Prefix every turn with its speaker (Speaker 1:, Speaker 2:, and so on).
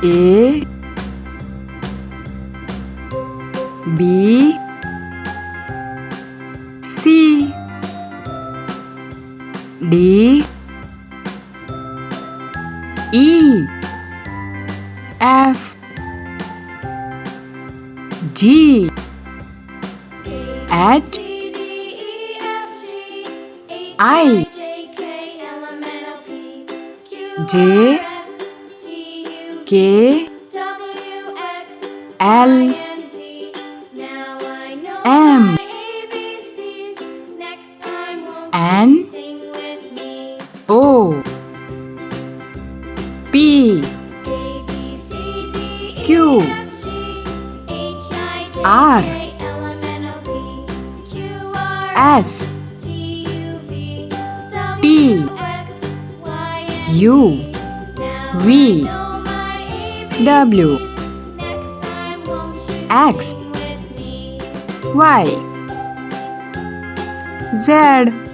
Speaker 1: A B C D E F G H I J K L M N O P Q R S T U V W X Y Z